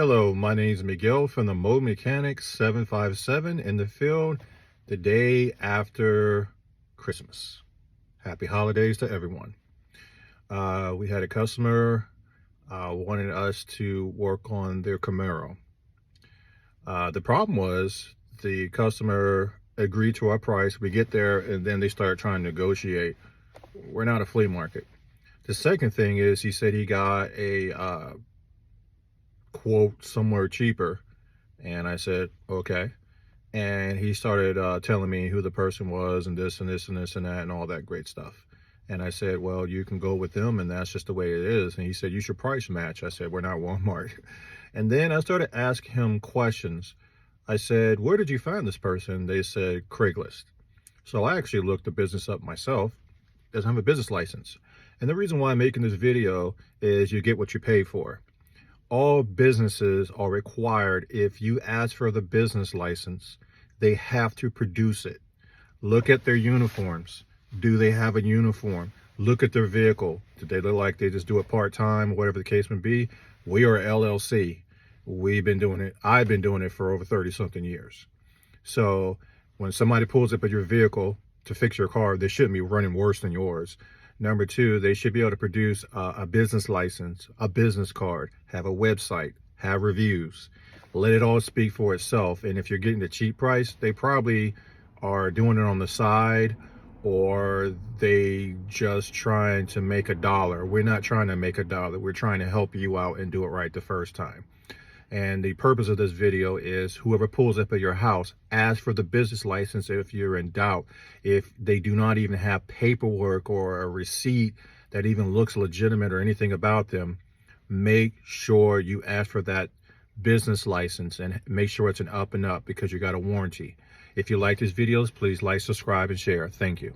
Hello, my name is Miguel from the Mobile Mechanic 757 in the field the day after Christmas. Happy holidays to everyone. We had a customer wanted us to work on their Camaro. The problem was the customer agreed to our price. We get there and then they start trying to negotiate. We're not a flea market. The second thing is he said he got a quote somewhere cheaper, and I said okay, and he started telling me who the person was and this and this and this and that and all that great stuff. And I said, well, you can go with them and that's just the way it is. And he said, you should price match. I said, we're not Walmart. And then I started asking him questions. I said, where did you find this person? They said Craigslist. So I actually looked the business up myself. Doesn't have a business license. And the reason why I'm making this video is you get what you pay for. All businesses are required, if you ask for the business license, they have to produce it. Look at their uniforms. Do they have a uniform? Look at their vehicle. Do they look like they just do it part-time, whatever the case may be? We are LLC. We've been doing it. I've been doing it for over 30-something years. So when somebody pulls up at your vehicle to fix your car, they shouldn't be running worse than yours. Number two, they should be able to produce a business license, a business card, have a website, have reviews. Let it all speak for itself. And if you're getting the cheap price, they probably are doing it on the side, or they just trying to make a dollar. We're not trying to make a dollar. We're trying to help you out and do it right the first time. And the purpose of this video is whoever pulls up at your house, ask for the business license if you're in doubt. If they do not even have paperwork or a receipt that even looks legitimate or anything about them, make sure you ask for that business license and make sure it's an up and up, because you got a warranty. If you like these videos, please like, subscribe, and share. Thank you.